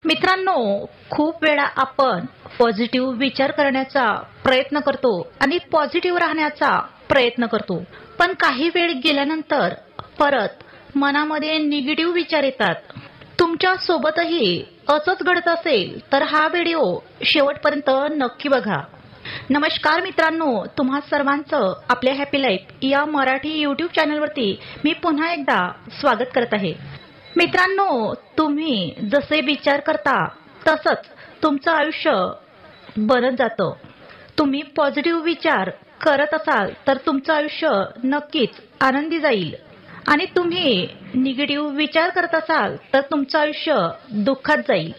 मित्रांनो, खूप वेळा आपण पॉझिटिव्ह विचार करण्याचा प्रयत्न करतो आणि पॉझिटिव्ह राहण्याचा प्रयत्न करतो. पण काही वेळ गेल्यानंतर परत मनामध्ये निगेटिव्ह विचार येतात. तुमच्या सोबतही असंच घडत असेल तर हा व्हिडिओ शेवटपर्यंत नक्की बघा. नमस्कार मित्रांनो, तुम्हा सर्वांचं आपल्या हॅपी लाईफ या मराठी यूट्यूब चॅनलवरती मी पुन्हा एकदा स्वागत करत आहे. मित्रांनो, तुम्ही जसे विचार करता तसंच तुमचं आयुष्य बनत जातं. तुम्ही पॉझिटिव्ह विचार करत असाल तर तुमचं आयुष्य नक्कीच आनंदी जाईल आणि तुम्ही निगेटिव्ह विचार करत असाल तर तुमचं आयुष्य दुःखात जाईल.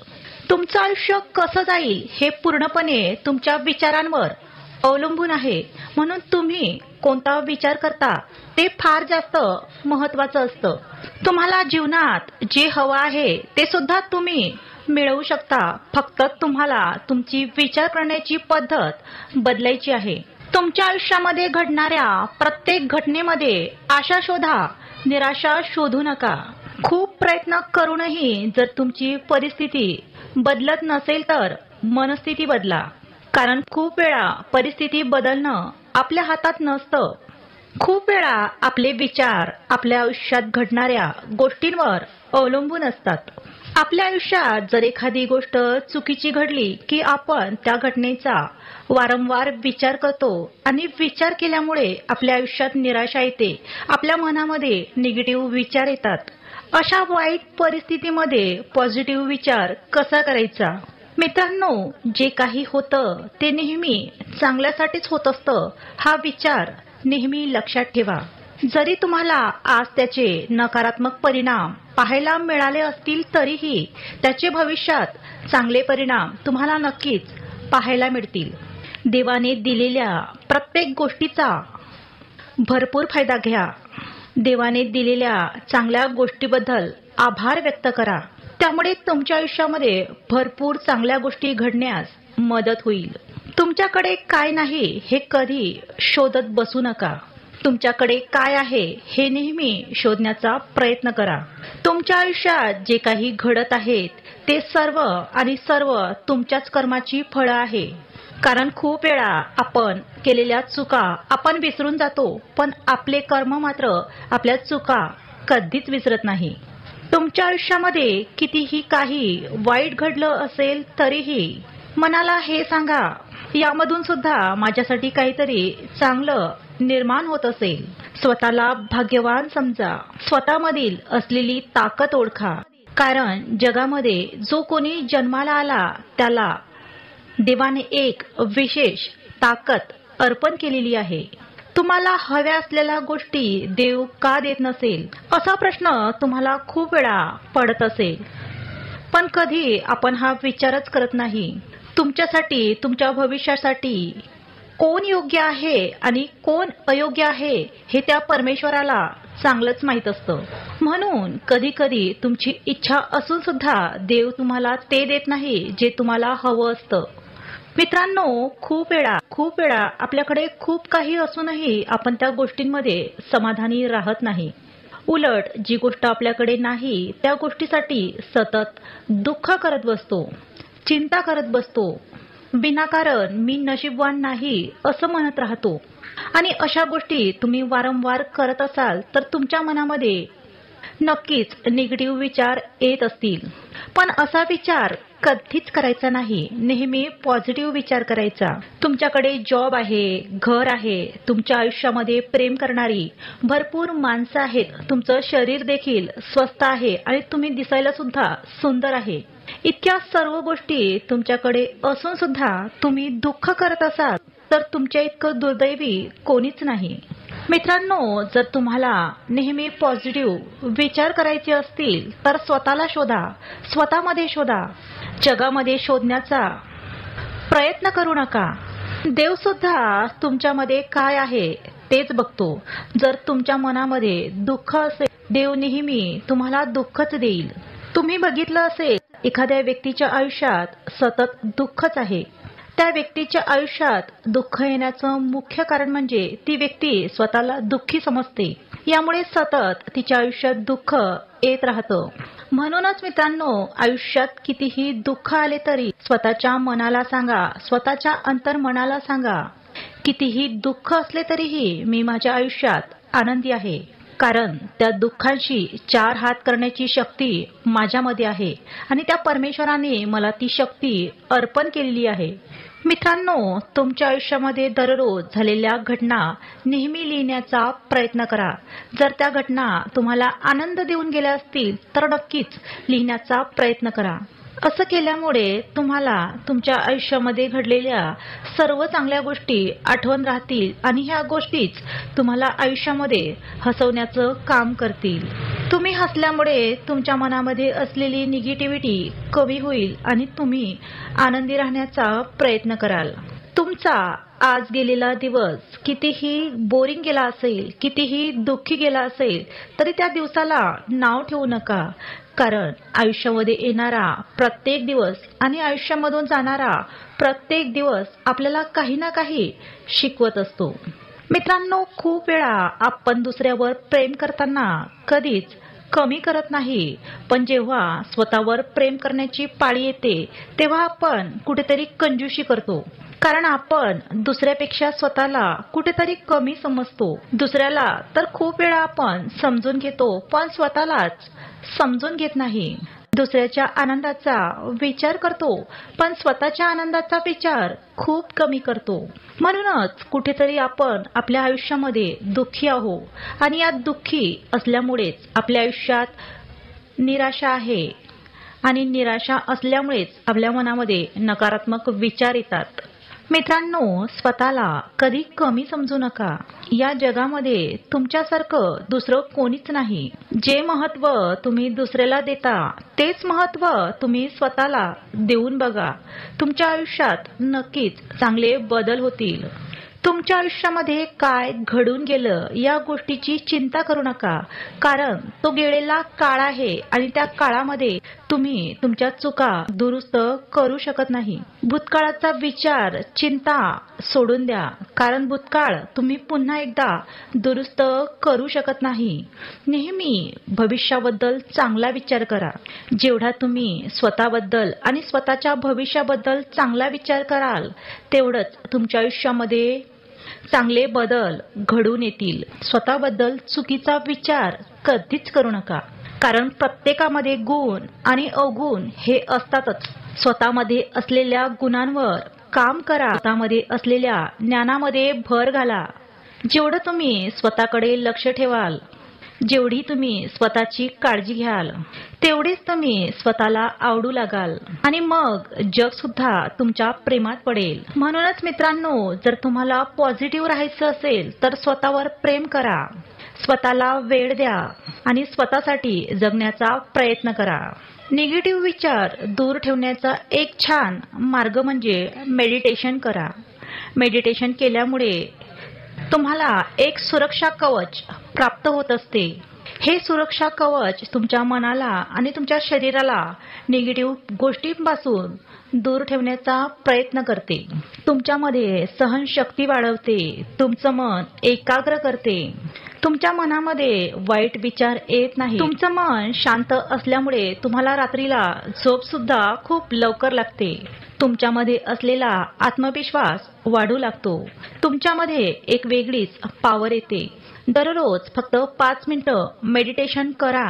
तुमचं आयुष्य कसं जाईल हे पूर्णपणे तुमच्या विचारांवर अवलंबून आहे. म्हणून तुम्ही कोणता विचार करता ते फार जास्त महत्त्वाचं असतं. तुम्हाला जीवनात जे हवं आहे ते सुद्धा तुम्ही मिळवू शकता. फक्त तुम्हाला तुमची विचार करण्याची पद्धत बदलायची आहे. तुमच्या आयुष्यामध्ये घडणाऱ्या प्रत्येक घटनेमध्ये आशा शोधा, निराशा शोधू नका. खूप प्रयत्न करूनही जर तुमची परिस्थिती बदलत नसेल तर मनस्थिती बदला. कारण खूप वेळा परिस्थिती बदलणं आपल्या हातात नसतं. खूप वेळा आपले विचार आपल्या आयुष्यात घडणाऱ्या गोष्टींवर अवलंबून असतात. आपल्या आयुष्यात जर एखादी गोष्ट चुकीची घडली की आपण त्या घटनेचा वारंवार विचार करतो आणि विचार केल्यामुळे आपल्या आयुष्यात निराशा येते. आपल्या मनामध्ये निगेटिव्ह विचार येतात. अशा वाईट परिस्थितीमध्ये पॉझिटिव्ह विचार कसा करायचा? मित्रांनो, जे काही होतं ते नेहमी चांगल्यासाठीच होत असतं हा विचार नेहमी लक्षात ठेवा. जरी तुम्हाला आज त्याचे नकारात्मक परिणाम पाहायला मिळाले असतील तरीही त्याचे भविष्यात चांगले परिणाम तुम्हाला नक्कीच पाहायला मिळतील. देवाने दिलेल्या प्रत्येक गोष्टीचा भरपूर फायदा घ्या. देवाने दिलेल्या चांगल्या गोष्टीबद्दल आभार व्यक्त करा. त्यामुळे तुमच्या आयुष्यामध्ये भरपूर चांगल्या गोष्टी घडण्यास मदत होईल. तुमच्याकडे काय नाही हे कधी शोधत बसू नका. तुमच्याकडे काय आहे हे नेहमी शोधण्याचा प्रयत्न करा. तुमच्या आयुष्यात जे काही घडत आहेत ते सर्व तुमच्याच कर्माची फळं आहे. कारण खूप वेळा आपण केलेल्या चुका आपण विसरून जातो, पण आपले कर्म मात्र आपल्या चुका कधीच विसरत नाही. तुमच्या आयुष्यामध्ये कितीही काही वाईट घडलं असेल तरीही मनाला हे सांगा, यामधून सुद्धा माझ्यासाठी काहीतरी चांगलं निर्माण होत असेल. स्वतःला भाग्यवान समजा. स्वतःमधील असलेली ताकद ओळखा. कारण जगामध्ये जो कोणी जन्माला आला त्याला देवाने एक विशेष ताकद अर्पण केलेली आहे. तुम्हाला हव्या असलेल्या गोष्टी देव का देत नसेल असा प्रश्न तुम्हाला खूप वेळा पडत असेल. पण कधी आपण हा विचारच करत नाही. तुमच्यासाठी, तुमच्या भविष्यासाठी कोण योग्य आहे आणि कोण अयोग्य आहे हे त्या परमेश्वराला चांगलंच माहीत असतं. म्हणून कधी कधी तुमची इच्छा असून सुद्धा देव तुम्हाला ते देत नाही जे तुम्हाला हवं असतं. मित्रांनो, खूप वेळा आपल्याकडे खूप काही असूनही आपण त्या गोष्टींमध्ये समाधानी राहत नाही. उलट जी गोष्ट आपल्याकडे नाही त्या गोष्टीसाठी सतत दुःख करत बसतो, चिंता करत बसतो. विनाकारण मी नशीबवान नाही असं म्हणत राहतो. आणि अशा गोष्टी तुम्ही वारंवार करत असाल तर तुमच्या मनामध्ये नक्कीच निगेटिव्ह विचार येत असतील. पण असा विचार कधीच करायचा नाही. नेहमी पॉझिटिव्ह विचार करायचा. तुमच्याकडे जॉब आहे, घर आहे, तुमच्या आयुष्यामध्ये प्रेम करणारी भरपूर माणसं आहेत, तुमचं शरीर देखील स्वस्थ आहे आणि तुम्ही दिसायला सुद्धा सुंदर आहे. इतक्या सर्व गोष्टी तुमच्याकडे असून सुद्धा तुम्ही दुःख करत असाल तर तुमच्या इतकं दुर्दैवी कोणीच नाही. मित्रांनो, जर तुम्हाला नेहमी पॉझिटिव्ह विचार करायचे असतील तर स्वतःला शोधा, स्वतःमध्ये शोधा. जगामध्ये शोधण्याचा प्रयत्न करू नका. देव सुद्धा तुमच्यामध्ये काय आहे तेच बघतो. जर तुमच्या मनामध्ये दुःख असेल, देव नेहमी तुम्हाला दुःखच देईल. तुम्ही बघितलं असेल, एखाद्या व्यक्तीच्या आयुष्यात सतत दुःखच आहे. त्या व्यक्तीच्या आयुष्यात दुःख येण्याचं मुख्य कारण म्हणजे ती व्यक्ती स्वतःला दुःखी समजते. यामुळे सतत तिच्या आयुष्यात दुःख येत राहतं. म्हणूनच मित्रांनो, आयुष्यात कितीही दुःख आले तरी स्वतःच्या मनाला सांगा, स्वतःच्या अंतर्मनाला सांगा, कितीही दुःख असले तरीही मी माझ्या आयुष्यात आनंदी आहे. कारण त्या दुःखांशी 4 हात करण्याची शक्ती माझ्यामध्ये आहे आणि त्या परमेश्वराने मला ती शक्ती अर्पण केलेली आहे. मित्रांनो, तुमच्या आयुष्यामध्ये दररोज झालेल्या घटना नेहमी लिहिण्याचा प्रयत्न करा. जर त्या घटना तुम्हाला आनंद देऊन गेल्या असतील तर नक्कीच लिहिण्याचा प्रयत्न करा. असं केल्यामुळे तुम्हाला तुमच्या आयुष्यामध्ये घडलेल्या सर्व चांगल्या गोष्टी आठवण राहतील आणि ह्या गोष्टीच तुम्हाला आयुष्यामध्ये हसवण्याचं काम करतील. तुम्ही हसल्यामुळे तुमच्या मनामध्ये असलेली निगेटिव्हिटी कमी होईल आणि तुम्ही आनंदी राहण्याचा प्रयत्न कराल. तुमचा आज गेलेला दिवस कितीही बोरिंग गेला असेल, कितीही दुःखी गेला असेल तरी त्या दिवसाला नाव ठेवू नका. कारण आयुष्यामध्ये येणारा प्रत्येक दिवस आणि आयुष्यामधून जाणारा प्रत्येक दिवस आपल्याला काही ना काही शिकवत असतो. मित्रांनो, खूप वेळा आपण दुसऱ्यावर प्रेम करताना कधीच कमी करत नाही, पण जेव्हा स्वतःवर प्रेम करण्याची पाळी येते तेव्हा आपण कुठेतरी कंजूसी करतो. कारण आपण दुसऱ्यापेक्षा स्वतःला कुठेतरी कमी समजतो. दुसऱ्याला तर खूप वेळा आपण समजून घेतो, पण स्वतःलाच समजून घेत नाही. दुसऱ्याच्या आनंदाचा विचार करतो, पण स्वतःच्या आनंदाचा विचार खूप कमी करतो. म्हणूनच कुठेतरी आपण आपल्या आयुष्यामध्ये दुःखी आहोत आणि या दुःखी असल्यामुळेच आपल्या आयुष्यात निराशा आहे आणि निराशा असल्यामुळेच आपल्या मनामध्ये नकारात्मक विचार येतात. मित्रांनो, स्वतःला कधी कमी समजू नका. या जगामध्ये तुमच्यासारखं दुसरं कोणीच नाही. जे महत्त्व तुम्ही दुसऱ्याला देता तेच महत्त्व तुम्ही स्वतःला देऊन बघा. तुमच्या आयुष्यात नक्कीच चांगले बदल होतील. तुमच्या आयुष्यामध्ये काय घडून गेलं या गोष्टीची चिंता करू नका. कारण तो गेलेला काळ आहे आणि त्या काळामध्ये तुम्ही तुमच्या चुका दुरुस्त करू शकत नाही. भूतकाळाचा विचार, चिंता सोडून द्या. कारण भूतकाळ तुम्ही पुन्हा एकदा दुरुस्त करू शकत नाही. नेहमी भविष्याबद्दल चांगला विचार करा. जेवढा तुम्ही स्वतःबद्दल आणि स्वतःच्या भविष्याबद्दल चांगला विचार कराल तेवढंच तुमच्या आयुष्यामध्ये चांगले बदल घडून येतील. स्वतःबद्दल चुकीचा विचार कधीच करू नका. कारण प्रत्येकामध्ये गुण आणि अवगुण हे असतातच. स्वतःमध्ये असलेल्या गुणांवर काम करा. स्वतःमध्ये असलेल्या ज्ञानामध्ये भर घाला. जेवढं तुम्ही स्वतःकडे लक्ष ठेवाल, जेवढी तुम्ही स्वतःची काळजी घ्याल तेवढीच तुम्ही स्वतःला आवडू लागाल आणि मग जग सुद्धा तुमच्या प्रेमात पडेल. म्हणूनच मित्रांनो, जर तुम्हाला पॉझिटिव्ह राहायचं असेल तर स्वतःवर प्रेम करा, स्वतःला वेळ द्या आणि स्वतःसाठी जगण्याचा प्रयत्न करा. निगेटिव्ह विचार दूर ठेवण्याचा एक छान मार्ग म्हणजे मेडिटेशन करा. मेडिटेशन केल्यामुळे तुम्हाला एक सुरक्षा कवच प्राप्त होत असते. हे सुरक्षा कवच तुमच्या मनाला आणि तुमच्या शरीराला निगेटिव्ह गोष्टींपासून दूर ठेवण्याचा प्रयत्न करते. तुमच्यामध्ये सहनशक्ती वाढवते. तुमचं मन एकाग्र करते. तुमच्या मनामध्ये वाईट विचार येत नाही. तुमचं मन शांत असल्यामुळे तुम्हाला रात्रीला झोप सुद्धा खूप लवकर लागते. तुमच्यामध्ये असलेला आत्मविश्वास वाढू लागतो. तुमच्यामध्ये एक वेगळीच पॉवर येते. दररोज फक्त 5 मिनिटं मेडिटेशन करा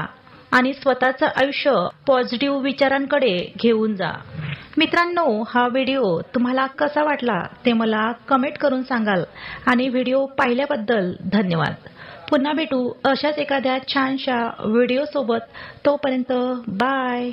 आणि स्वतःचं आयुष्य पॉझिटिव्ह विचारांकडे घेऊन जा. मित्रांनो, हा व्हिडिओ तुम्हाला कसा वाटला ते मला कमेंट करून सांगाल आणि व्हिडिओ पाहिल्याबद्दल धन्यवाद. पुन्हा भेटू अशाच एखाद्या छानशा व्हिडिओ सोबत. तोपर्यंत बाय.